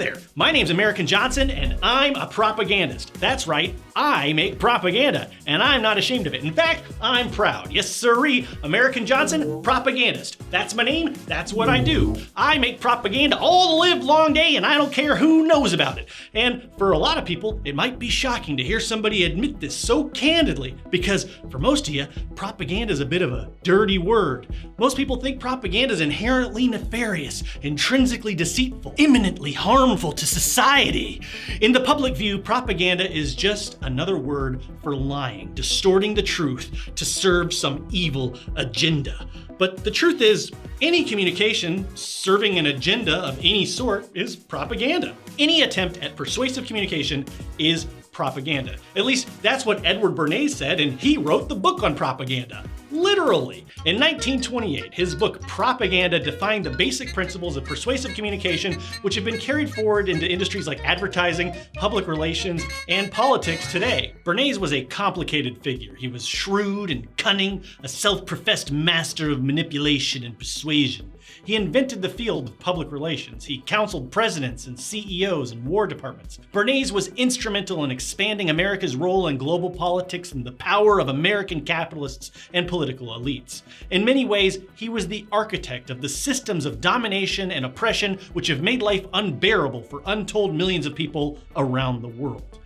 there, my name's American Johnson and I'm a propagandist. That's right, I make propaganda and I'm not ashamed of it. In fact, I'm proud. Yes sirree, American Johnson, propagandist. That's my name, that's what I do. I make propaganda all the live long day and I don't care who knows about it. And for a lot of people, it might be shocking to hear somebody admit this so candidly because for most of you, propaganda is a bit of a dirty word. Most people think propaganda is inherently nefarious, intrinsically deceitful, imminently harmful to society. In the public view, propaganda is just another word for lying, distorting the truth to serve some evil agenda. But the truth is, any communication serving an agenda of any sort is propaganda. Any attempt at persuasive communication is propaganda. At least that's what Edward Bernays said, and he wrote the book on propaganda. Literally. In 1928, his book Propaganda defined the basic principles of persuasive communication, which have been carried forward into industries like advertising, public relations, and politics today. Bernays was a complicated figure. He was shrewd and cunning, a self-professed master of manipulation and persuasion. He invented the field of public relations. He counseled presidents and CEOs and war departments. Bernays was instrumental in expanding America's role in global politics and the power of American capitalists and political elites. In many ways, he was the architect of the systems of domination and oppression which have made life unbearable for untold millions of people around the world.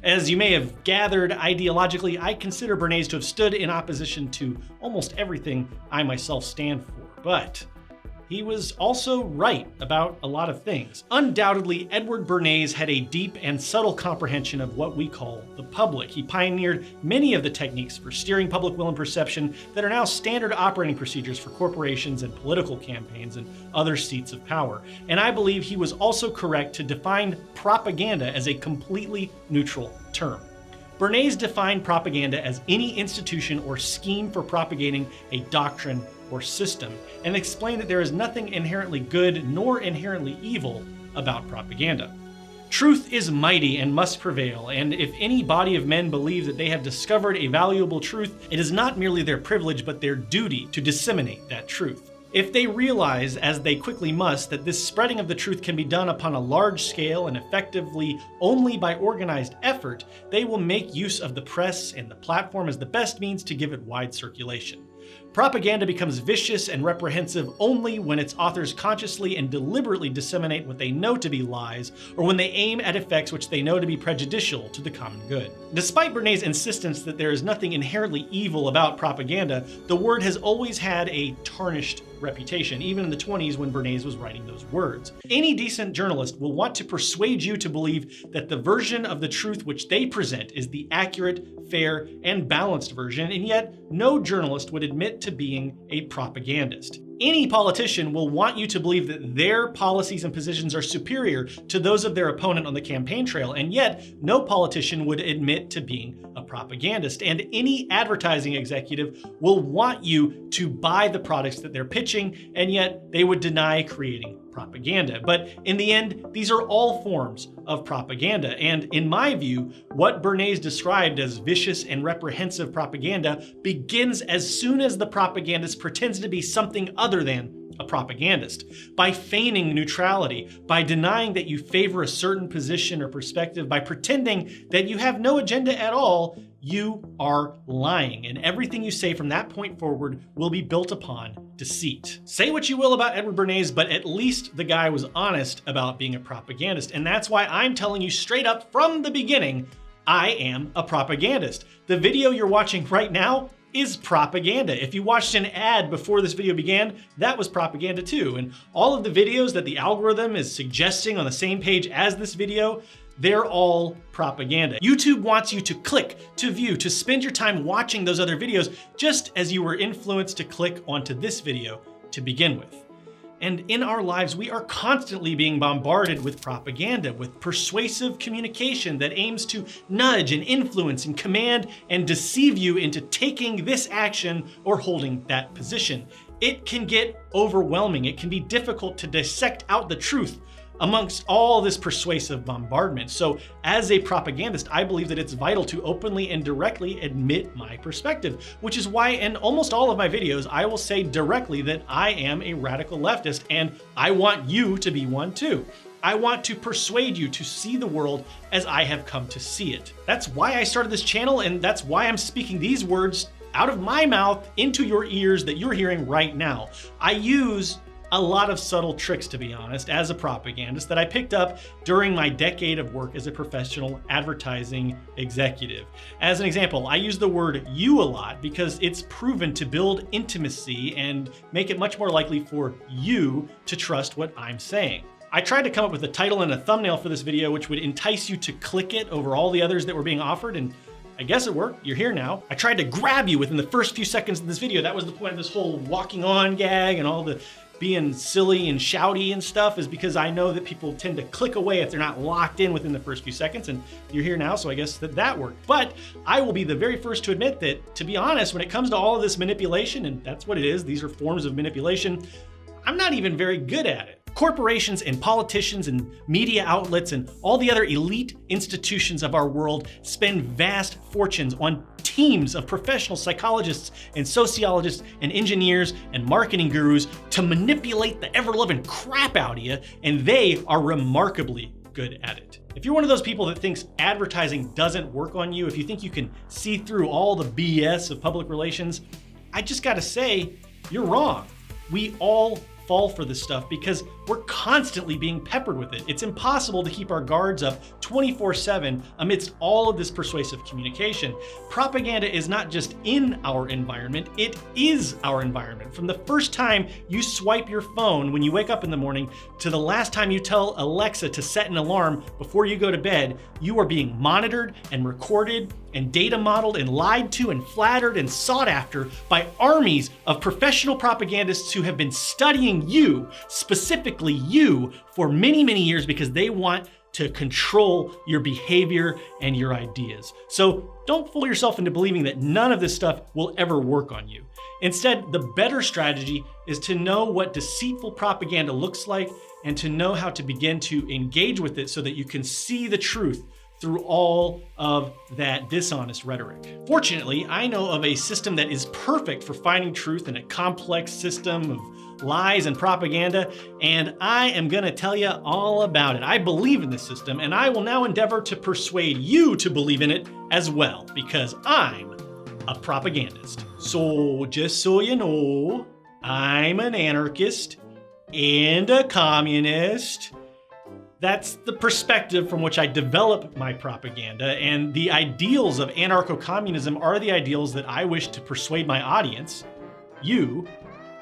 As you may have gathered, ideologically, I consider Bernays to have stood in opposition to almost everything I myself stand for. But he was also right about a lot of things. Undoubtedly, Edward Bernays had a deep and subtle comprehension of what we call the public. He pioneered many of the techniques for steering public will and perception that are now standard operating procedures for corporations and political campaigns and other seats of power. And I believe he was also correct to define propaganda as a completely neutral term. Bernays defined propaganda as any institution or scheme for propagating a doctrine or system, and explained that there is nothing inherently good nor inherently evil about propaganda. Truth is mighty and must prevail, and if any body of men believe that they have discovered a valuable truth, it is not merely their privilege but their duty to disseminate that truth. If they realize, as they quickly must, that this spreading of the truth can be done upon a large scale and effectively only by organized effort, they will make use of the press and the platform as the best means to give it wide circulation. Propaganda becomes vicious and reprehensive only when its authors consciously and deliberately disseminate what they know to be lies, or when they aim at effects which they know to be prejudicial to the common good. Despite Bernays' insistence that there is nothing inherently evil about propaganda, the word has always had a tarnished reputation, even in the 1920s when Bernays was writing those words. Any decent journalist will want to persuade you to believe that the version of the truth which they present is the accurate, fair, and balanced version, and yet no journalist would admit to being a propagandist. Any politician will want you to believe that their policies and positions are superior to those of their opponent on the campaign trail, and yet no politician would admit to being a propagandist. And any advertising executive will want you to buy the products that they're pitching, and yet they would deny creating propaganda. But in the end, these are all forms of propaganda. And in my view, what Bernays described as vicious and reprehensive propaganda begins as soon as the propagandist pretends to be something other than a propagandist. By feigning neutrality, by denying that you favor a certain position or perspective, by pretending that you have no agenda at all, you are lying, and everything you say from that point forward will be built upon deceit. Say what you will about Edward Bernays, but at least the guy was honest about being a propagandist, and that's why I'm telling you straight up from the beginning, I am a propagandist. The video you're watching right now is propaganda. If you watched an ad before this video began, that was propaganda too. And all of the videos that the algorithm is suggesting on the same page as this video, they're all propaganda. YouTube wants you to click, to view, to spend your time watching those other videos, just as you were influenced to click onto this video to begin with. And in our lives, we are constantly being bombarded with propaganda, with persuasive communication that aims to nudge and influence and command and deceive you into taking this action or holding that position. It can get overwhelming. It can be difficult to dissect out the truth amongst all this persuasive bombardment. So as a propagandist, I believe that it's vital to openly and directly admit my perspective, which is why in almost all of my videos, I will say directly that I am a radical leftist and I want you to be one too. I want to persuade you to see the world as I have come to see it. That's why I started this channel, and that's why I'm speaking these words out of my mouth into your ears that you're hearing right now. I use a lot of subtle tricks, to be honest, as a propagandist that I picked up during my decade of work as a professional advertising executive. As an example, I use the word you a lot because it's proven to build intimacy and make it much more likely for you to trust what I'm saying. I tried to come up with a title and a thumbnail for this video which would entice you to click it over all the others that were being offered, and I guess it worked. You're here now. I tried to grab you within the first few seconds of this video. That was the point of this whole walking on gag and all the being silly and shouty and stuff, is because I know that people tend to click away if they're not locked in within the first few seconds, and you're here now, so I guess that worked. But I will be the very first to admit that, to be honest, when it comes to all of this manipulation, and that's what it is, these are forms of manipulation, I'm not even very good at it. Corporations and politicians and media outlets and all the other elite institutions of our world spend vast fortunes on teams of professional psychologists and sociologists and engineers and marketing gurus to manipulate the ever-loving crap out of you, and they are remarkably good at it. If you're one of those people that thinks advertising doesn't work on you, if you think you can see through all the BS of public relations, I just gotta say, you're wrong. We all fall for this stuff because we're constantly being peppered with it. It's impossible to keep our guards up 24/7 amidst all of this persuasive communication. Propaganda is not just in our environment, it is our environment. From the first time you swipe your phone when you wake up in the morning to the last time you tell Alexa to set an alarm before you go to bed, you are being monitored and recorded and data modeled and lied to and flattered and sought after by armies of professional propagandists who have been studying you, specifically you, for many, many years because they want to control your behavior and your ideas. So don't fool yourself into believing that none of this stuff will ever work on you. Instead, the better strategy is to know what deceitful propaganda looks like and to know how to begin to engage with it so that you can see the truth through all of that dishonest rhetoric. Fortunately, I know of a system that is perfect for finding truth in a complex system of lies and propaganda, and I am gonna tell you all about it. I believe in this system, and I will now endeavor to persuade you to believe in it as well, because I'm a propagandist. So just so you know, I'm an anarchist and a communist. That's the perspective from which I develop my propaganda, and the ideals of anarcho-communism are the ideals that I wish to persuade my audience, you,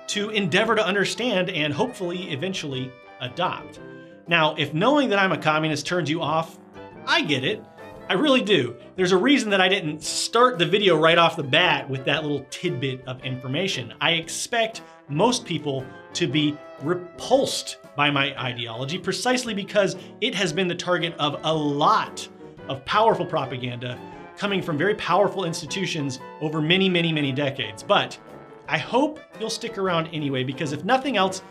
to endeavor to understand and hopefully eventually adopt. Now, if knowing that I'm a communist turns you off, I get it. I really do. There's a reason that I didn't start the video right off the bat with that little tidbit of information. I expect most people to be repulsed by my ideology precisely because it has been the target of a lot of powerful propaganda coming from very powerful institutions over many, many, many decades. But I hope you'll stick around anyway, because if nothing else,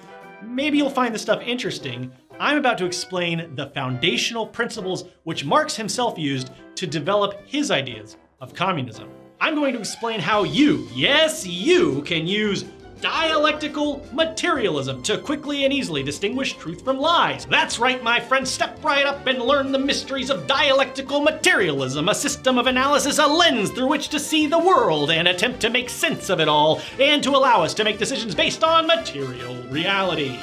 maybe you'll find this stuff interesting. I'm about to explain the foundational principles which Marx himself used to develop his ideas of communism. I'm going to explain how you, yes, you, can use dialectical materialism to quickly and easily distinguish truth from lies. That's right, my friends, step right up and learn the mysteries of dialectical materialism, a system of analysis, a lens through which to see the world and attempt to make sense of it all, and to allow us to make decisions based on material reality.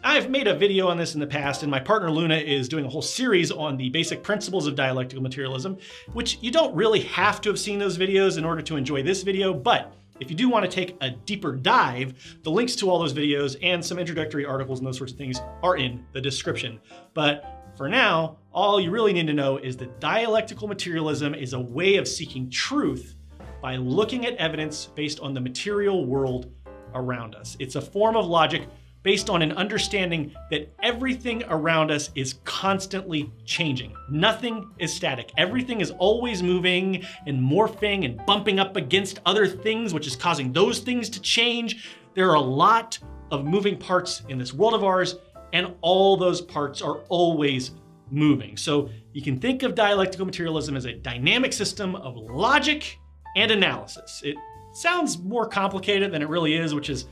I've made a video on this in the past, and my partner Luna is doing a whole series on the basic principles of dialectical materialism, which you don't really have to have seen those videos in order to enjoy this video, but if you do want to take a deeper dive, the links to all those videos and some introductory articles and those sorts of things are in the description. But for now, all you really need to know is that dialectical materialism is a way of seeking truth by looking at evidence based on the material world around us. It's a form of logic based on an understanding that everything around us is constantly changing. Nothing is static. Everything is always moving and morphing and bumping up against other things, which is causing those things to change. There are a lot of moving parts in this world of ours, and all those parts are always moving. So you can think of dialectical materialism as a dynamic system of logic and analysis. It sounds more complicated than it really is, which is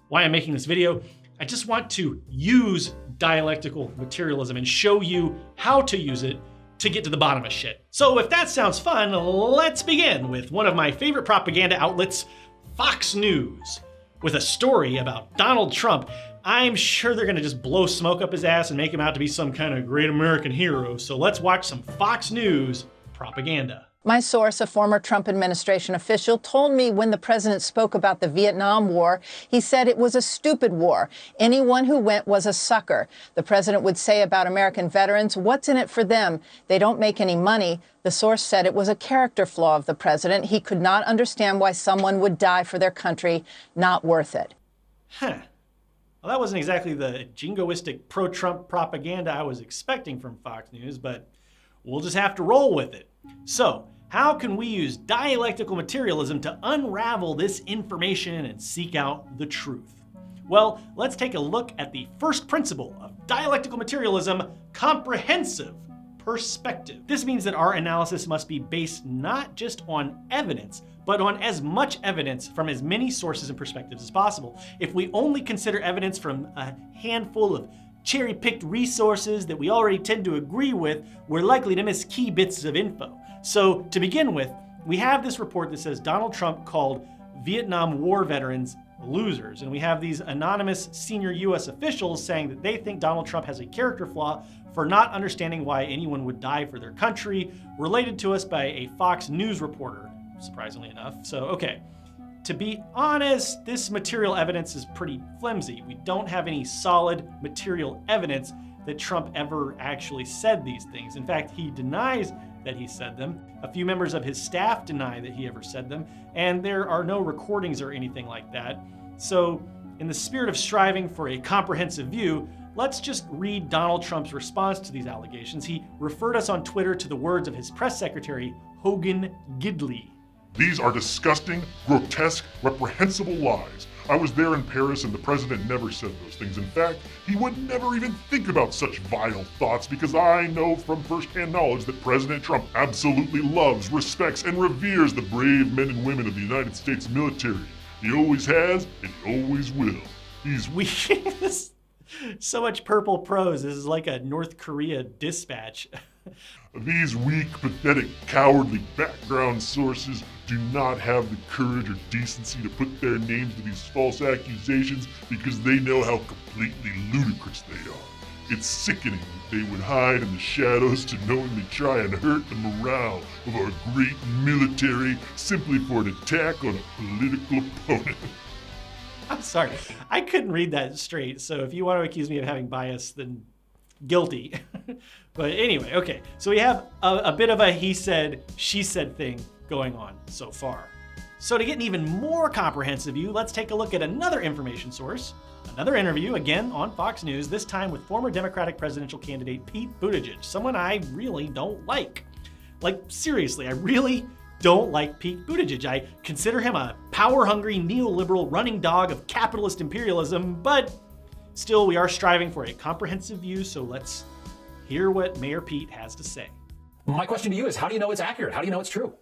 why I'm making this video. I just want to use dialectical materialism and show you how to use it to get to the bottom of shit. So if that sounds fun, let's begin with one of my favorite propaganda outlets, Fox News, with a story about Donald Trump. I'm sure they're gonna just blow smoke up his ass and make him out to be some kind of great American hero. So let's watch some Fox News propaganda. My source, a former Trump administration official, told me when the president spoke about the Vietnam War, he said it was a stupid war. Anyone who went was a sucker. The president would say about American veterans, what's in it for them? They don't make any money. The source said it was a character flaw of the president. He could not understand why someone would die for their country. Not worth it. Huh. Well, that wasn't exactly the jingoistic pro-Trump propaganda I was expecting from Fox News, but we'll just have to roll with it. So, how can we use dialectical materialism to unravel this information and seek out the truth? Well, let's take a look at the first principle of dialectical materialism, comprehensive perspective. This means that our analysis must be based not just on evidence, but on as much evidence from as many sources and perspectives as possible. If we only consider evidence from a handful of cherry-picked resources that we already tend to agree with, we're likely to miss key bits of info. So to begin with, we have this report that says Donald Trump called Vietnam War veterans losers. And we have these anonymous senior US officials saying that they think Donald Trump has a character flaw for not understanding why anyone would die for their country, related to us by a Fox News reporter, surprisingly enough. So, okay. To be honest, this material evidence is pretty flimsy. We don't have any solid material evidence that Trump ever actually said these things. In fact, he denies that he said them. A few members of his staff deny that he ever said them, and there are no recordings or anything like that. So, in the spirit of striving for a comprehensive view, let's just read Donald Trump's response to these allegations. He referred us on Twitter to the words of his press secretary, Hogan Gidley. These are disgusting, grotesque, reprehensible lies. I was there in Paris and the president never said those things. In fact, he would never even think about such vile thoughts because I know from firsthand knowledge that President Trump absolutely loves, respects, and reveres the brave men and women of the United States military. He always has and he always will. He's weak. So much purple prose. This is like a North Korea dispatch. These weak, pathetic, cowardly background sources do not have the courage or decency to put their names to these false accusations because they know how completely ludicrous they are. It's sickening that they would hide in the shadows to knowingly try and hurt the morale of our great military simply for an attack on a political opponent. I'm sorry, I couldn't read that straight, so if you want to accuse me of having bias, then guilty. But anyway, okay, so we have a bit of a he said, she said thing going on so far. So to get an even more comprehensive view, let's take a look at another information source, another interview, again on Fox News, this time with former Democratic presidential candidate Pete Buttigieg, someone I really don't like. Like, seriously, I really don't like Pete Buttigieg. I consider him a power-hungry neoliberal running dog of capitalist imperialism, but still we are striving for a comprehensive view, so let's hear what Mayor Pete has to say. My question to you is, how do you know it's accurate? How do you know it's true?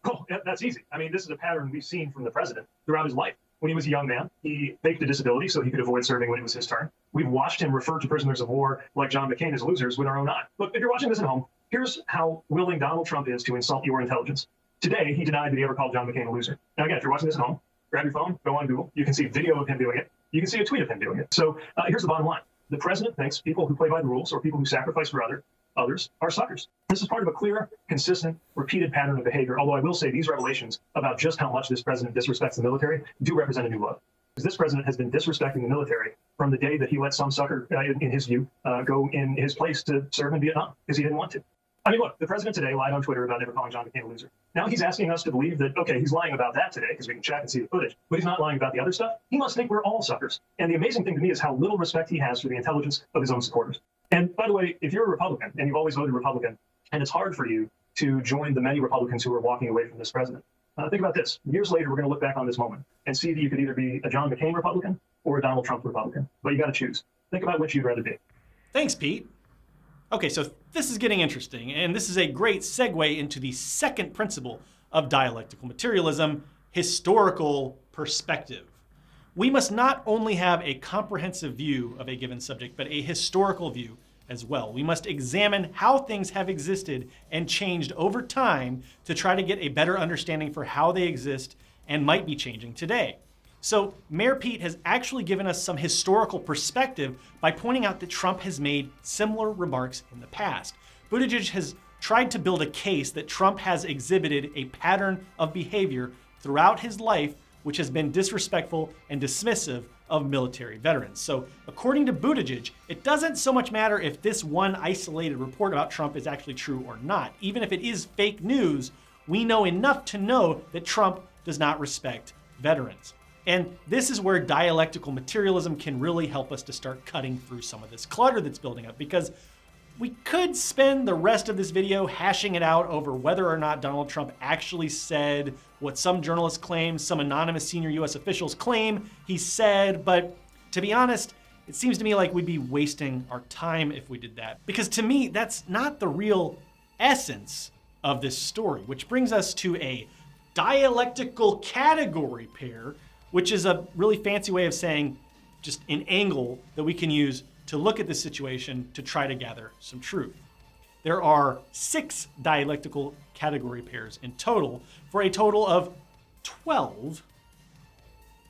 Oh, that's easy. I mean, this is a pattern we've seen from the president throughout his life. When he was a young man, he faked a disability so he could avoid serving when it was his turn. We've watched him refer to prisoners of war like John McCain as losers with our own eye. Look, if you're watching this at home, here's how willing Donald Trump is to insult your intelligence. Today, he denied that he ever called John McCain a loser. Now, again, if you're watching this at home, grab your phone, go on Google. You can see video of him doing it. You can see a tweet of him doing it. So here's the bottom line. The president thinks people who play by the rules or people who sacrifice for others are suckers. This is part of a clear, consistent, repeated pattern of behavior, although I will say these revelations about just how much this president disrespects the military do represent a new low. Because this president has been disrespecting the military from the day that he let some sucker, in his view, go in his place to serve in Vietnam because he didn't want to. I mean, look, the president today lied on Twitter about never calling John McCain a loser. Now he's asking us to believe that, okay, he's lying about that today because we can check and see the footage, but he's not lying about the other stuff. He must think we're all suckers. And the amazing thing to me is how little respect he has for the intelligence of his own supporters. And by the way, if you're a Republican and you've always voted Republican, and it's hard for you to join the many Republicans who are walking away from this president, think about this. Years later, we're going to look back on this moment and see that you could either be a John McCain Republican or a Donald Trump Republican, but you got to choose. Think about which you'd rather be. Thanks, Pete. Okay, so this is getting interesting, and this is a great segue into the second principle of dialectical materialism, historical perspective. We must not only have a comprehensive view of a given subject, but a historical view as well. We must examine how things have existed and changed over time to try to get a better understanding for how they exist and might be changing today. So Mayor Pete has actually given us some historical perspective by pointing out that Trump has made similar remarks in the past. Buttigieg has tried to build a case that Trump has exhibited a pattern of behavior throughout his life which has been disrespectful and dismissive of military veterans. So according to Buttigieg, it doesn't so much matter if this one isolated report about Trump is actually true or not. Even if it is fake news, we know enough to know that Trump does not respect veterans. And this is where dialectical materialism can really help us to start cutting through some of this clutter that's building up, because we could spend the rest of this video hashing it out over whether or not Donald Trump actually said what some journalists claim, some anonymous senior US officials claim he said, but to be honest, it seems to me like we'd be wasting our time if we did that. Because to me, that's not the real essence of this story, which brings us to a dialectical category pair, which is a really fancy way of saying just an angle that we can use to look at this situation to try to gather some truth. There are 6 dialectical category pairs in total, for a total of 12.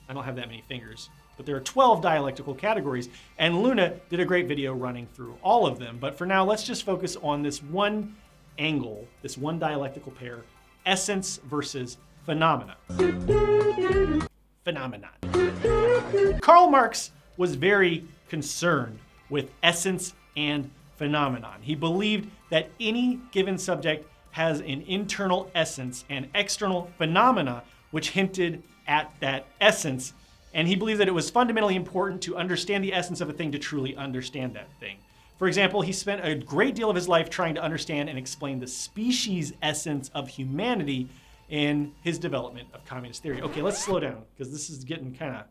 I don't have that many fingers, but there are 12 dialectical categories, and Luna did a great video running through all of them. But for now, let's just focus on this one angle, this one dialectical pair, essence versus phenomena. Phenomenon. Karl Marx was very concerned with essence and phenomenon. He believed that any given subject has an internal essence and external phenomena which hinted at that essence, and he believed that it was fundamentally important to understand the essence of a thing to truly understand that thing. For example, he spent a great deal of his life trying to understand and explain the species essence of humanity in his development of communist theory. Okay, let's slow down, because this is getting kind of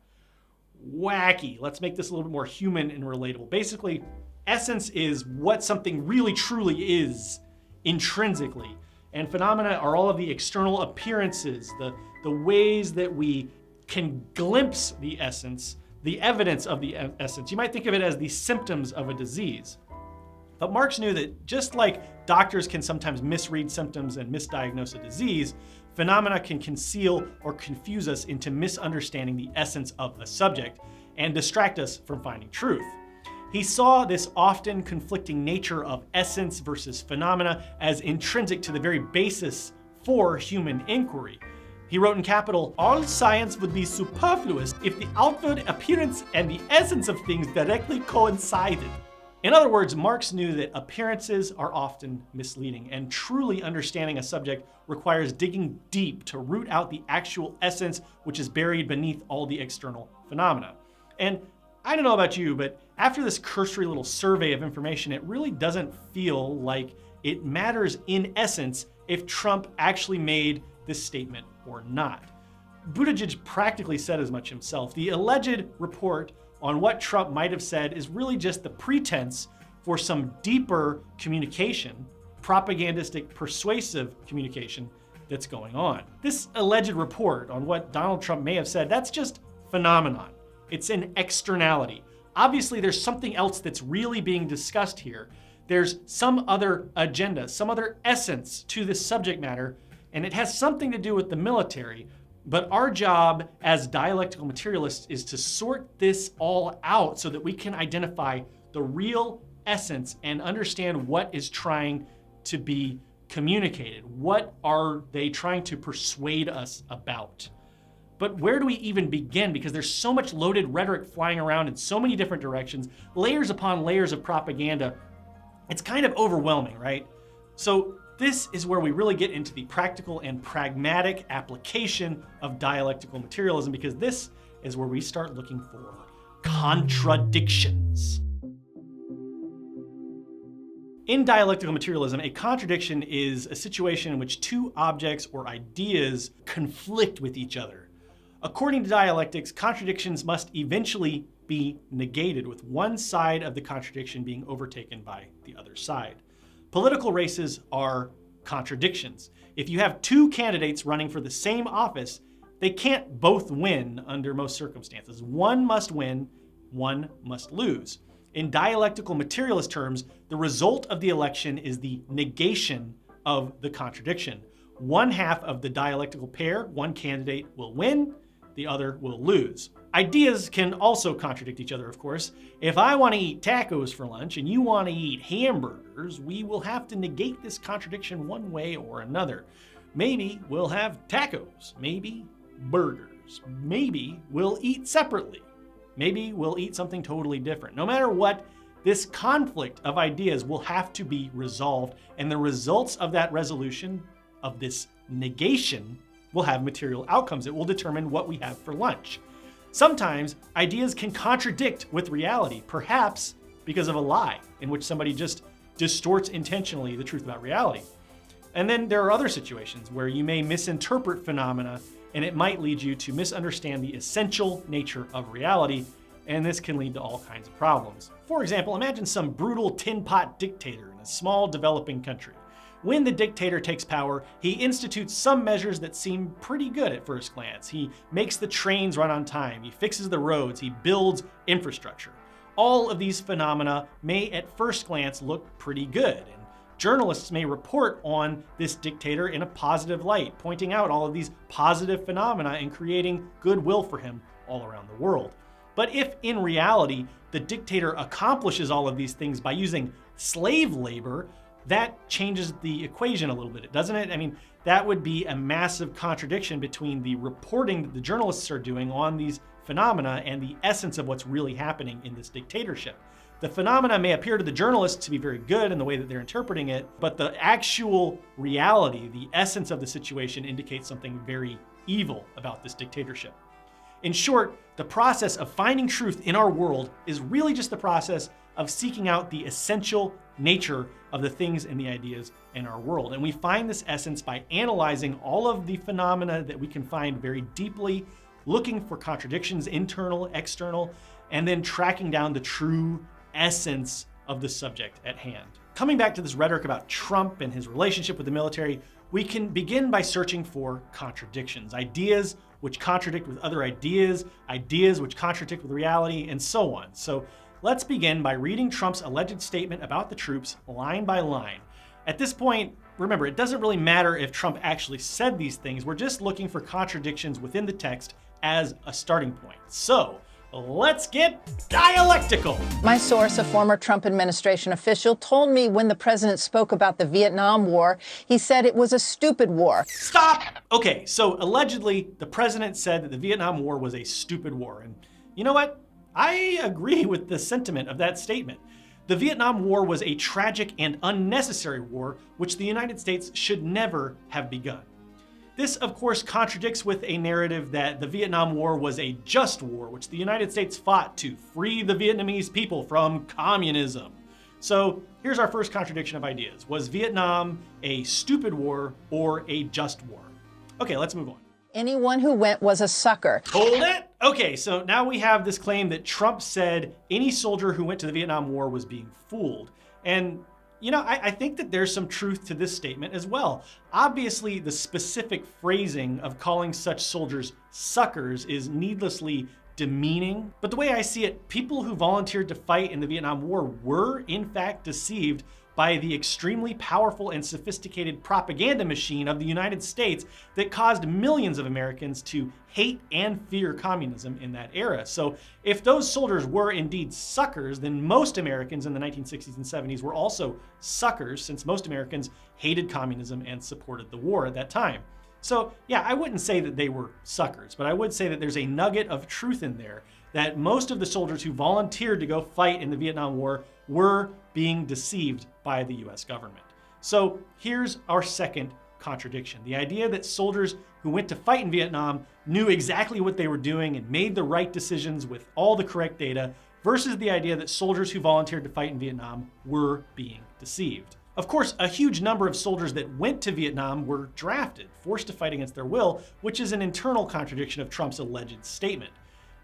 wacky. Let's make this a little bit more human and relatable. Basically, essence is what something really truly is intrinsically, and phenomena are all of the external appearances, the ways that we can glimpse the essence, the evidence of the essence. You might think of it as the symptoms of a disease. But Marx knew that just like doctors can sometimes misread symptoms and misdiagnose a disease, phenomena can conceal or confuse us into misunderstanding the essence of a subject and distract us from finding truth. He saw this often conflicting nature of essence versus phenomena as intrinsic to the very basis for human inquiry. He wrote in capital, "All science would be superfluous if the outward appearance and the essence of things directly coincided." In other words, Marx knew that appearances are often misleading, and truly understanding a subject requires digging deep to root out the actual essence which is buried beneath all the external phenomena. And I don't know about you, but after this cursory little survey of information, it really doesn't feel like it matters in essence if Trump actually made this statement or not. Buttigieg practically said as much himself. The alleged report on what Trump might have said is really just the pretense for some deeper communication, propagandistic, persuasive communication that's going on. This alleged report on what Donald Trump may have said, that's just phenomenon. It's an externality. Obviously, there's something else that's really being discussed here. There's some other agenda, some other essence to this subject matter, and it has something to do with the military. But our job as dialectical materialists is to sort this all out so that we can identify the real essence and understand what is trying to be communicated. What are they trying to persuade us about? But where do we even begin? Because there's so much loaded rhetoric flying around in so many different directions, layers upon layers of propaganda. It's kind of overwhelming, right? So this is where we really get into the practical and pragmatic application of dialectical materialism, because this is where we start looking for contradictions. In dialectical materialism, a contradiction is a situation in which two objects or ideas conflict with each other. According to dialectics, contradictions must eventually be negated, with one side of the contradiction being overtaken by the other side. Political races are contradictions. If you have two candidates running for the same office, They can't both win under most circumstances. One must win, one must lose. In dialectical materialist terms, the result of the election is the negation of the contradiction. One half of the dialectical pair, one candidate will win, the other will lose. Ideas can also contradict each other, of course. If I want to eat tacos for lunch and you want to eat hamburgers, we will have to negate this contradiction one way or another. Maybe we'll have tacos, maybe burgers, maybe we'll eat separately, maybe we'll eat something totally different. No matter what, this conflict of ideas will have to be resolved, and the results of that resolution, of this negation, will have material outcomes. It will determine what we have for lunch. Sometimes ideas can contradict with reality, perhaps because of a lie in which somebody just distorts intentionally the truth about reality. And then there are other situations where you may misinterpret phenomena and it might lead you to misunderstand the essential nature of reality, and this can lead to all kinds of problems. For example, imagine some brutal tin pot dictator in a small developing country. When the dictator takes power, he institutes some measures that seem pretty good at first glance. He makes the trains run on time, he fixes the roads, he builds infrastructure. All of these phenomena may at first glance look pretty good, and journalists may report on this dictator in a positive light, pointing out all of these positive phenomena and creating goodwill for him all around the world. But if in reality the dictator accomplishes all of these things by using slave labor, that changes the equation a little bit, doesn't it? I mean, that would be a massive contradiction between the reporting that the journalists are doing on these phenomena and the essence of what's really happening in this dictatorship. The phenomena may appear to the journalists to be very good in the way that they're interpreting it, but the actual reality, the essence of the situation, indicates something very evil about this dictatorship. In short, the process of finding truth in our world is really just the process of seeking out the essential nature of the things and the ideas in our world. And we find this essence by analyzing all of the phenomena that we can find very deeply, looking for contradictions, internal, external, and then tracking down the true essence of the subject at hand. Coming back to this rhetoric about Trump and his relationship with the military, we can begin by searching for contradictions, ideas which contradict with other ideas, ideas which contradict with reality, and so on. So let's begin by reading Trump's alleged statement about the troops line by line. At this point, remember, it doesn't really matter if Trump actually said these things. We're just looking for contradictions within the text as a starting point. So let's get dialectical. My source, a former Trump administration official, told me when the president spoke about the Vietnam War, he said it was a stupid war. Stop! Okay, so allegedly, the president said that the Vietnam War was a stupid war. And you know what? I agree with the sentiment of that statement. The Vietnam War was a tragic and unnecessary war, which the United States should never have begun. This, of course, contradicts with a narrative that the Vietnam War was a just war, which the United States fought to free the Vietnamese people from communism. So here's our first contradiction of ideas. Was Vietnam a stupid war or a just war? Okay, let's move on. Anyone who went was a sucker. Hold it! Okay, so now we have this claim that Trump said any soldier who went to the Vietnam War was being fooled. And you know, I think that there's some truth to this statement as well. Obviously, the specific phrasing of calling such soldiers suckers is needlessly demeaning. But the way I see it, people who volunteered to fight in the Vietnam War were, in fact, deceived by the extremely powerful and sophisticated propaganda machine of the United States that caused millions of Americans to hate and fear communism in that era. So if those soldiers were indeed suckers, then most Americans in the 1960s and 70s were also suckers, since most Americans hated communism and supported the war at that time. So yeah, I wouldn't say that they were suckers, but I would say that there's a nugget of truth in there that most of the soldiers who volunteered to go fight in the Vietnam War were being deceived by the US government. So here's our second contradiction. The idea that soldiers who went to fight in Vietnam knew exactly what they were doing and made the right decisions with all the correct data, versus the idea that soldiers who volunteered to fight in Vietnam were being deceived. Of course, a huge number of soldiers that went to Vietnam were drafted, forced to fight against their will, which is an internal contradiction of Trump's alleged statement.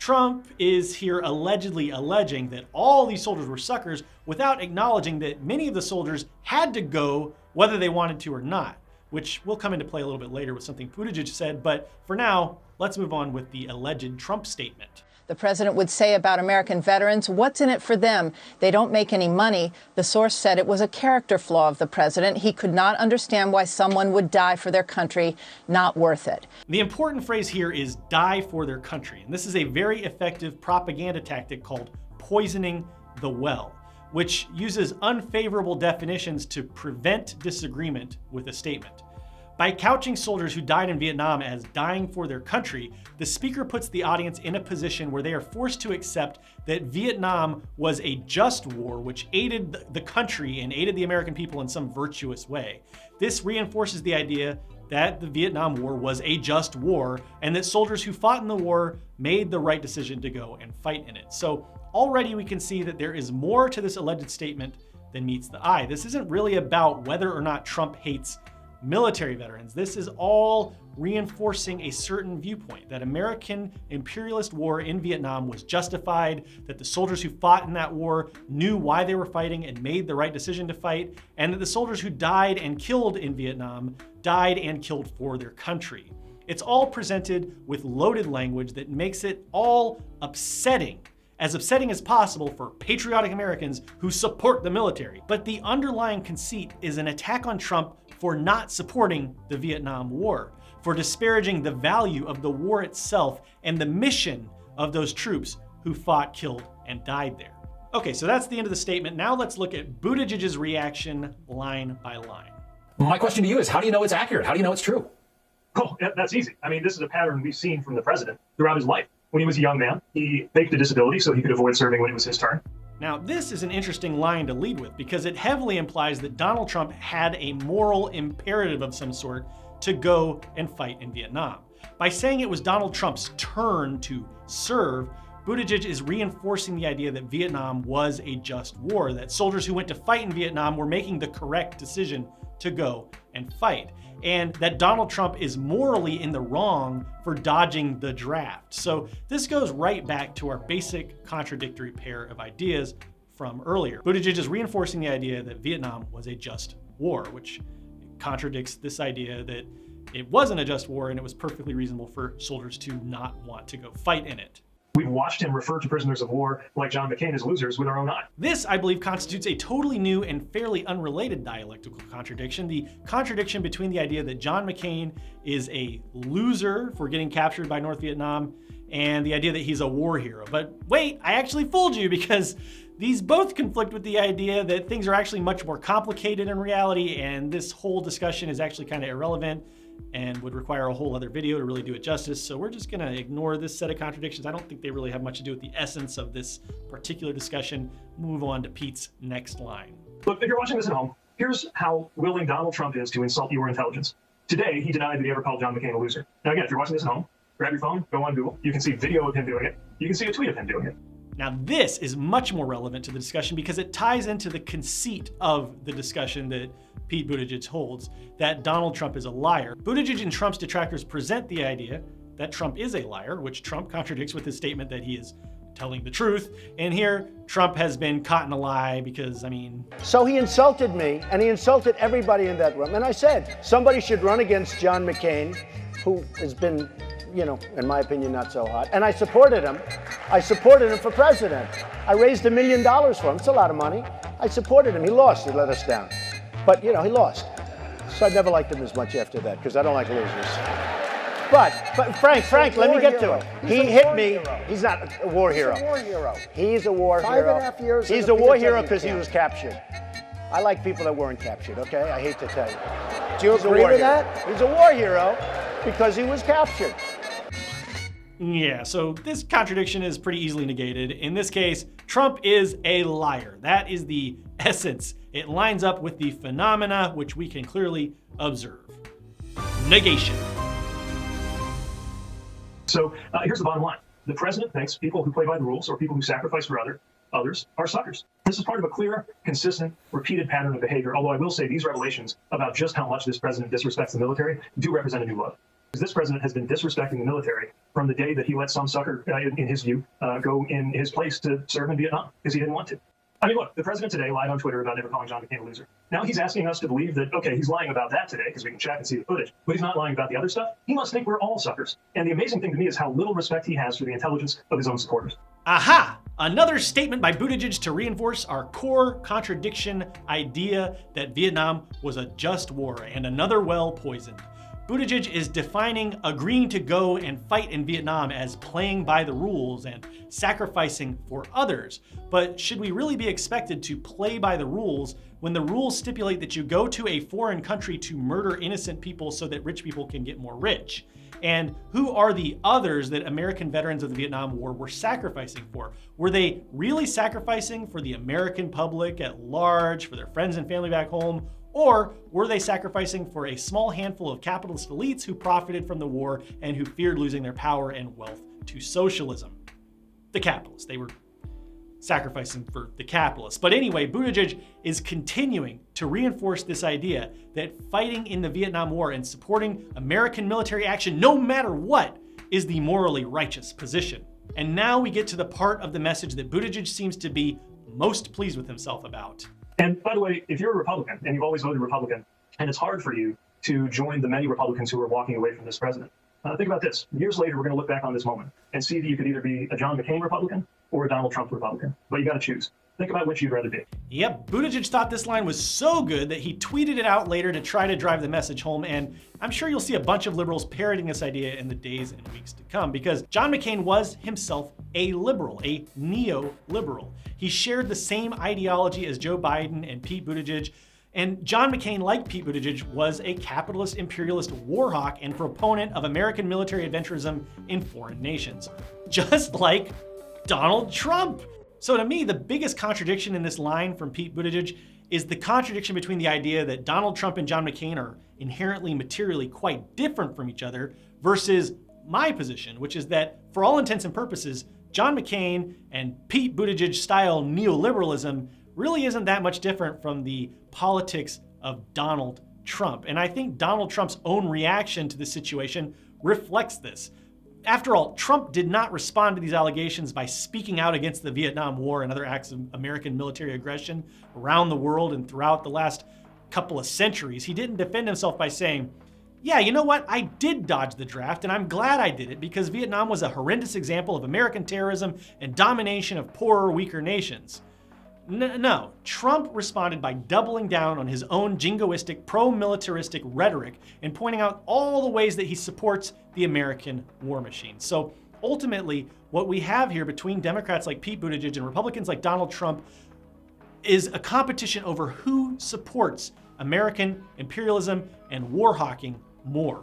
Trump is here allegedly alleging that all these soldiers were suckers without acknowledging that many of the soldiers had to go whether they wanted to or not. which will come into play a little bit later with something Buttigieg said. But for now, let's move on with the alleged Trump statement. The president would say about American veterans, what's in it for them? They don't make any money. The source said it was a character flaw of the president. He could not understand why someone would die for their country. Not worth it. The important phrase here is die for their country. And this is a very effective propaganda tactic called poisoning the well, which uses unfavorable definitions to prevent disagreement with a statement. By couching soldiers who died in Vietnam as dying for their country, the speaker puts the audience in a position where they are forced to accept that Vietnam was a just war which aided the country and aided the American people in some virtuous way. This reinforces the idea that the Vietnam War was a just war and that soldiers who fought in the war made the right decision to go and fight in it. So already we can see that there is more to this alleged statement than meets the eye. This isn't really about whether or not Trump hates military veterans. This is all reinforcing a certain viewpoint that American imperialist war in Vietnam was justified, that the soldiers who fought in that war knew why they were fighting and made the right decision to fight, and that the soldiers who died and killed in Vietnam died and killed for their country. It's all presented with loaded language that makes it all upsetting as possible for patriotic Americans who support the military. But the underlying conceit is an attack on Trump for not supporting the Vietnam War, for disparaging the value of the war itself and the mission of those troops who fought, killed, and died there. Okay, so that's the end of the statement. Now let's look at Buttigieg's reaction line by line. My question to you is, how do you know it's accurate? How do you know it's true? Oh, that's easy. I mean, this is a pattern we've seen from the president throughout his life. When he was a young man, he faked a disability so he could avoid serving when it was his turn. Now, this is an interesting line to lead with because it heavily implies that Donald Trump had a moral imperative of some sort to go and fight in Vietnam. By saying it was Donald Trump's turn to serve, Buttigieg is reinforcing the idea that Vietnam was a just war, that soldiers who went to fight in Vietnam were making the correct decision to go and fight, and that Donald Trump is morally in the wrong for dodging the draft. So this goes right back to our basic contradictory pair of ideas from earlier. Buttigieg is reinforcing the idea that Vietnam was a just war, which contradicts this idea that it wasn't a just war and it was perfectly reasonable for soldiers to not want to go fight in it. We've watched him refer to prisoners of war like John McCain as losers with our own eye. This, I believe, constitutes a totally new and fairly unrelated dialectical contradiction. The contradiction between the idea that John McCain is a loser for getting captured by North Vietnam and the idea that he's a war hero. But wait, I actually fooled you because these both conflict with the idea that things are actually much more complicated in reality, and this whole discussion is actually kind of irrelevant and would require a whole other video to really do it justice. So we're just gonna ignore this set of contradictions. I don't think they really have much to do with the essence of this particular discussion. Move on to Pete's next line. Look, if you're watching this at home, here's how willing Donald Trump is to insult your intelligence. Today, he denied that he ever called John McCain a loser. Now again, if you're watching this at home, grab your phone, go on Google. You can see video of him doing it. You can see a tweet of him doing it. Now this is much more relevant to the discussion because it ties into the conceit of the discussion that Pete Buttigieg holds, that Donald Trump is a liar. Buttigieg and Trump's detractors present the idea that Trump is a liar, which Trump contradicts with his statement that he is telling the truth. And here, Trump has been caught in a lie because, So he insulted me, and he insulted everybody in that room. And I said, somebody should run against John McCain, who has been, in my opinion, not so hot. And I supported him. I supported him for president. I raised $1 million for him. It's a lot of money. I supported him. He lost. He let us down. But, he lost. So I never liked him as much after that, because I don't like losers. But Frank, let me get to it. He hit me. He's not a war hero. He's a war hero. He's a war hero. 5.5 years. He's a war hero because he was captured. I like people that weren't captured, okay? I hate to tell you. Do you agree with that? He's a war hero because he was captured. Yeah, so this contradiction is pretty easily negated. In this case, Trump is a liar. That is the essence. It lines up with the phenomena which we can clearly observe. Negation. So here's the bottom line. The president thinks people who play by the rules or people who sacrifice for others are suckers. This is part of a clear, consistent, repeated pattern of behavior, although I will say these revelations about just how much this president disrespects the military do represent a new low. Because this president has been disrespecting the military from the day that he let some sucker, in his view, go in his place to serve in Vietnam because he didn't want to. I mean, look, the president today lied on Twitter about never calling John McCain a loser. Now he's asking us to believe that, okay, he's lying about that today because we can check and see the footage, but he's not lying about the other stuff. He must think we're all suckers. And the amazing thing to me is how little respect he has for the intelligence of his own supporters. Aha! Another statement by Buttigieg to reinforce our core contradiction idea that Vietnam was a just war, and another well poisoned. Buttigieg is defining agreeing to go and fight in Vietnam as playing by the rules and sacrificing for others. But should we really be expected to play by the rules when the rules stipulate that you go to a foreign country to murder innocent people so that rich people can get more rich? And who are the others that American veterans of the Vietnam War were sacrificing for? Were they really sacrificing for the American public at large, for their friends and family back home? Or were they sacrificing for a small handful of capitalist elites who profited from the war and who feared losing their power and wealth to socialism? The capitalists. They were sacrificing for the capitalists. But anyway, Buttigieg is continuing to reinforce this idea that fighting in the Vietnam War and supporting American military action, no matter what, is the morally righteous position. And now we get to the part of the message that Buttigieg seems to be most pleased with himself about. And by the way, if you're a Republican and you've always voted Republican, and it's hard for you to join the many Republicans who are walking away from this president, think about this. Years later, we're going to look back on this moment and see that you could either be a John McCain Republican or a Donald Trump Republican. But you got to choose. Think about which you'd rather be. Yep, Buttigieg thought this line was so good that he tweeted it out later to try to drive the message home, and I'm sure you'll see a bunch of liberals parroting this idea in the days and weeks to come, because John McCain was himself a liberal, a neo-liberal. He shared the same ideology as Joe Biden and Pete Buttigieg, and John McCain, like Pete Buttigieg, was a capitalist, imperialist war hawk and proponent of American military adventurism in foreign nations, just like Donald Trump. So to me, the biggest contradiction in this line from Pete Buttigieg is the contradiction between the idea that Donald Trump and John McCain are inherently materially quite different from each other versus my position, which is that for all intents and purposes, John McCain and Pete Buttigieg style neoliberalism really isn't that much different from the politics of Donald Trump. And I think Donald Trump's own reaction to the situation reflects this. After all, Trump did not respond to these allegations by speaking out against the Vietnam War and other acts of American military aggression around the world and throughout the last couple of centuries. He didn't defend himself by saying, yeah, you know what? I did dodge the draft, and I'm glad I did it because Vietnam was a horrendous example of American terrorism and domination of poorer, weaker nations. No, Trump responded by doubling down on his own jingoistic, pro-militaristic rhetoric and pointing out all the ways that he supports the American war machine. So ultimately, what we have here between Democrats like Pete Buttigieg and Republicans like Donald Trump is a competition over who supports American imperialism and war hawking more.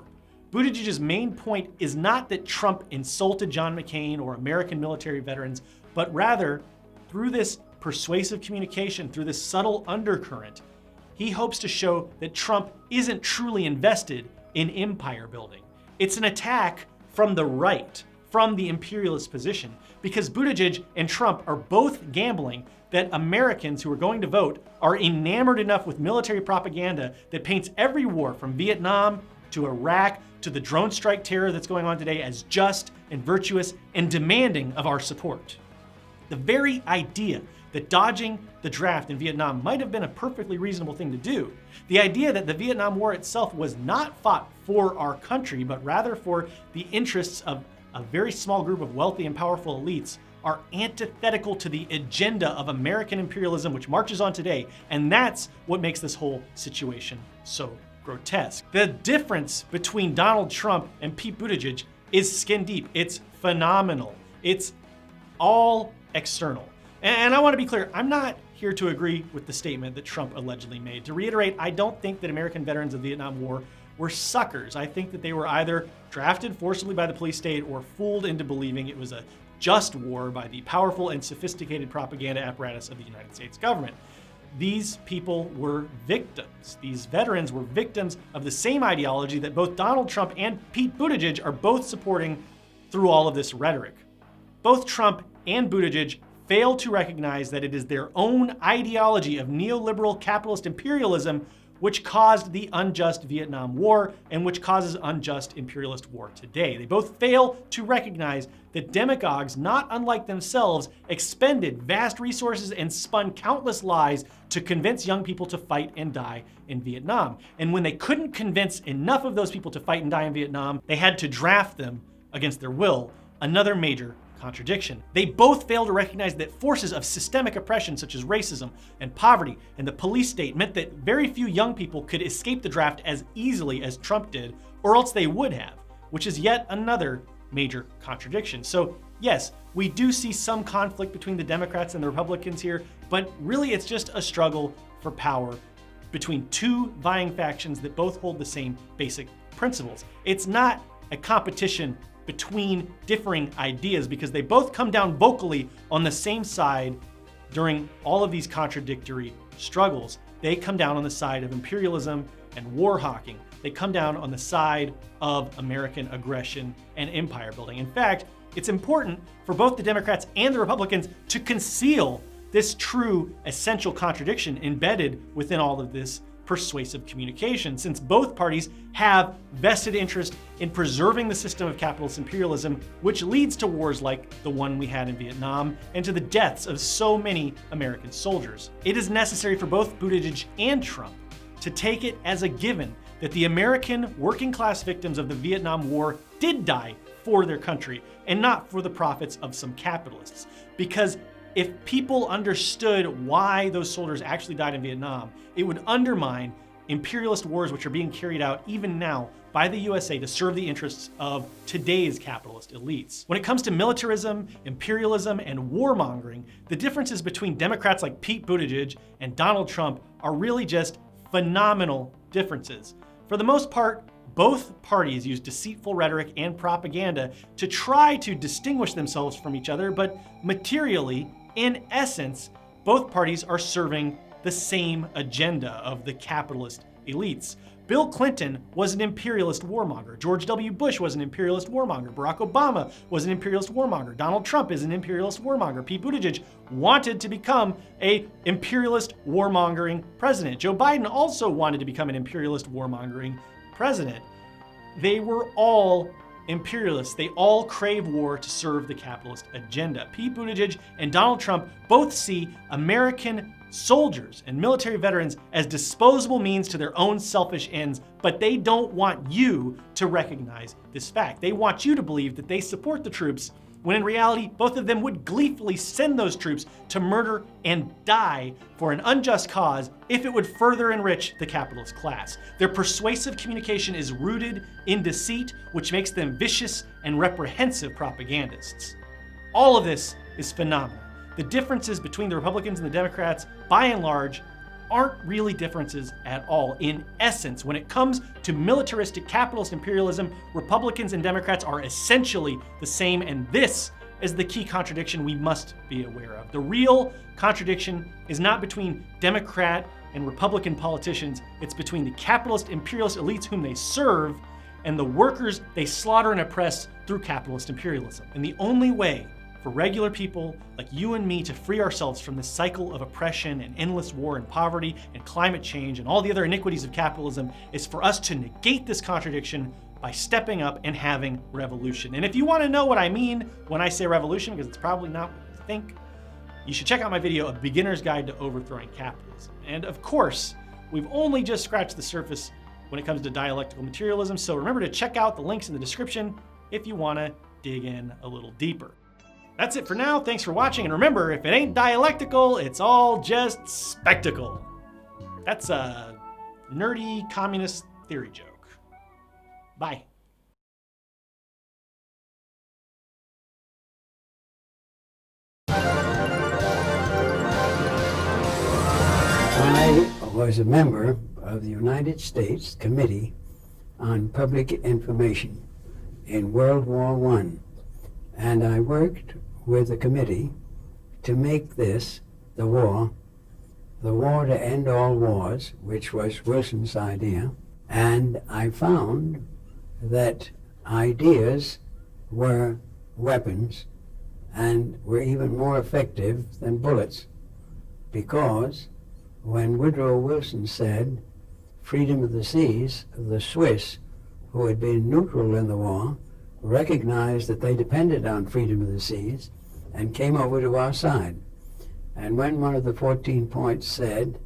Buttigieg's main point is not that Trump insulted John McCain or American military veterans, but rather, through this persuasive communication, through this subtle undercurrent, he hopes to show that Trump isn't truly invested in empire building. It's an attack from the right, from the imperialist position, because Buttigieg and Trump are both gambling that Americans who are going to vote are enamored enough with military propaganda that paints every war from Vietnam to Iraq to the drone strike terror that's going on today as just and virtuous and demanding of our support. The very idea that dodging the draft in Vietnam might have been a perfectly reasonable thing to do. The idea that the Vietnam War itself was not fought for our country, but rather for the interests of a very small group of wealthy and powerful elites are antithetical to the agenda of American imperialism, which marches on today. And that's what makes this whole situation so grotesque. The difference between Donald Trump and Pete Buttigieg is skin deep. It's phenomenal. It's all external. And I want to be clear, I'm not here to agree with the statement that Trump allegedly made. To reiterate, I don't think that American veterans of the Vietnam War were suckers. I think that they were either drafted forcibly by the police state or fooled into believing it was a just war by the powerful and sophisticated propaganda apparatus of the United States government. These people were victims. These veterans were victims of the same ideology that both Donald Trump and Pete Buttigieg are both supporting through all of this rhetoric. Both Trump and Buttigieg fail to recognize that it is their own ideology of neoliberal capitalist imperialism which caused the unjust Vietnam War and which causes unjust imperialist war today. They both fail to recognize that demagogues, not unlike themselves, expended vast resources and spun countless lies to convince young people to fight and die in Vietnam. And when they couldn't convince enough of those people to fight and die in Vietnam, they had to draft them against their will. Another major contradiction. They both fail to recognize that forces of systemic oppression such as racism and poverty and the police state meant that very few young people could escape the draft as easily as Trump did, or else they would have, which is yet another major contradiction. So yes, we do see some conflict between the Democrats and the Republicans here, but really it's just a struggle for power between two vying factions that both hold the same basic principles. It's not a competition between differing ideas because they both come down vocally on the same side during all of these contradictory struggles. They come down on the side of imperialism and war hawking. They come down on the side of American aggression and empire building. In fact, it's important for both the Democrats and the Republicans to conceal this true essential contradiction embedded within all of this persuasive communication, since both parties have vested interest in preserving the system of capitalist imperialism, which leads to wars like the one we had in Vietnam and to the deaths of so many American soldiers. It is necessary for both Buttigieg and Trump to take it as a given that the American working class victims of the Vietnam War did die for their country and not for the profits of some capitalists. Because if people understood why those soldiers actually died in Vietnam, it would undermine imperialist wars which are being carried out even now by the USA to serve the interests of today's capitalist elites. When it comes to militarism, imperialism, and warmongering, the differences between Democrats like Pete Buttigieg and Donald Trump are really just phenomenal differences. For the most part, both parties use deceitful rhetoric and propaganda to try to distinguish themselves from each other, but materially, in essence, both parties are serving the same agenda of the capitalist elites. Bill Clinton was an imperialist warmonger. George W. Bush was an imperialist warmonger. Barack Obama was an imperialist warmonger. Donald Trump is an imperialist warmonger. Pete Buttigieg wanted to become an imperialist warmongering president. Joe Biden also wanted to become an imperialist warmongering president. They were all imperialists. They all crave war to serve the capitalist agenda. Pete Buttigieg and Donald Trump both see American soldiers and military veterans as disposable means to their own selfish ends, but they don't want you to recognize this fact. They want you to believe that they support the troops, when in reality, both of them would gleefully send those troops to murder and die for an unjust cause if it would further enrich the capitalist class. Their persuasive communication is rooted in deceit, which makes them vicious and reprehensive propagandists. All of this is phenomenal. The differences between the Republicans and the Democrats, by and large, aren't really differences at all. In essence, when it comes to militaristic capitalist imperialism, Republicans and Democrats are essentially the same, and this is the key contradiction we must be aware of. The real contradiction is not between Democrat and Republican politicians, it's between the capitalist imperialist elites whom they serve and the workers they slaughter and oppress through capitalist imperialism. And the only way for regular people like you and me to free ourselves from this cycle of oppression and endless war and poverty and climate change and all the other iniquities of capitalism is for us to negate this contradiction by stepping up and having revolution. And if you want to know what I mean when I say revolution, because it's probably not what you think, you should check out my video, A Beginner's Guide to Overthrowing Capitalism. And of course, we've only just scratched the surface when it comes to dialectical materialism, so remember to check out the links in the description if you want to dig in a little deeper. That's it for now. Thanks for watching. And remember, if it ain't dialectical, it's all just spectacle. That's a nerdy communist theory joke. Bye. I was a member of the United States Committee on Public Information in World War I, and I worked with the committee to make this the war to end all wars, which was Wilson's idea. And I found that ideas were weapons and were even more effective than bullets, because when Woodrow Wilson said freedom of the seas, the Swiss, who had been neutral in the war, recognized that they depended on freedom of the seas and came over to our side. And when one of the 14 points said,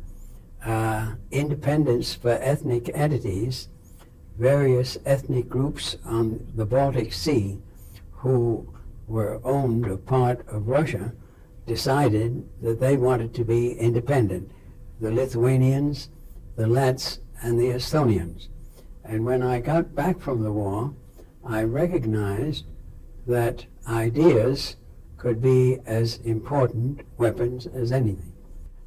independence for ethnic entities, various ethnic groups on the Baltic Sea who were owned or part of Russia decided that they wanted to be independent. The Lithuanians, the Lats, and the Estonians. And when I got back from the war, I recognized that ideas could be as important weapons as anything.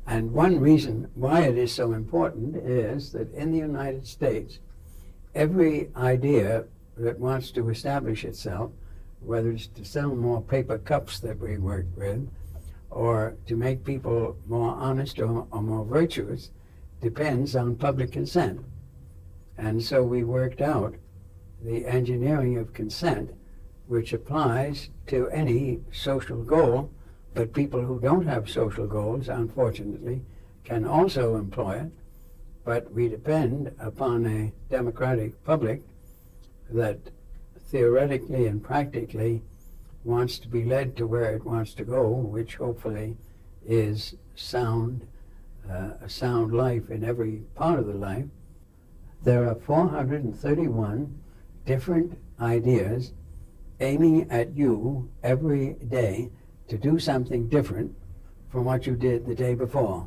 And one reason why it is so important is that in the United States, every idea that wants to establish itself, whether it's to sell more paper cups that we work with, or to make people more honest or more virtuous, depends on public consent. And so we worked out the engineering of consent, which applies to any social goal, but people who don't have social goals, unfortunately, can also employ it. But we depend upon a democratic public that theoretically and practically wants to be led to where it wants to go, which hopefully is sound, a sound life in every part of the life. There are 431 different ideas aiming at you every day to do something different from what you did the day before.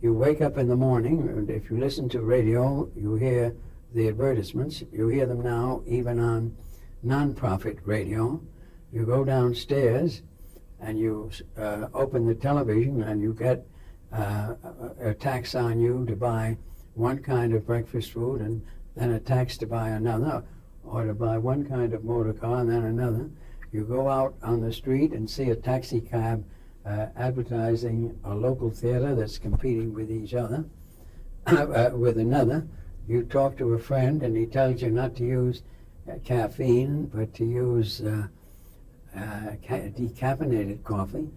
You wake up in the morning, and if you listen to radio, you hear the advertisements. You hear them now even on non-profit radio. You go downstairs and you open the television and you get a tax on you to buy one kind of breakfast food and then a tax to buy another, or to buy one kind of motor car and then another. You go out on the street and see a taxi cab advertising a local theater that's competing with each other, with another. You talk to a friend and he tells you not to use caffeine, but to use decaffeinated coffee.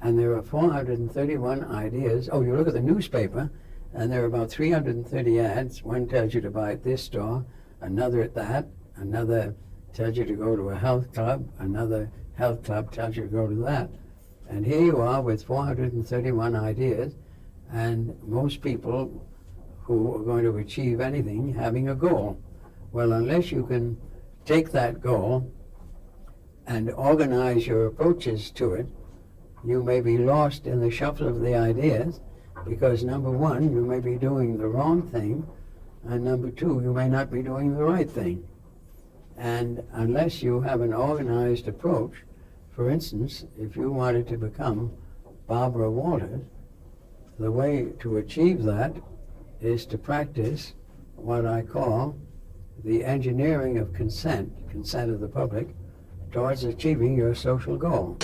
And there are 431 ideas. Oh, you look at the newspaper, and there are about 330 ads. One tells you to buy at this store, another at that, another tells you to go to a health club, another health club tells you to go to that. And here you are with 431 ideas, and most people who are going to achieve anything having a goal. Well, unless you can take that goal and organize your approaches to it, you may be lost in the shuffle of the ideas, because number one, you may be doing the wrong thing, and number two, you may not be doing the right thing. And unless you have an organized approach, for instance, if you wanted to become Barbara Walters, the way to achieve that is to practice what I call the engineering of consent of the public, towards achieving your social goal.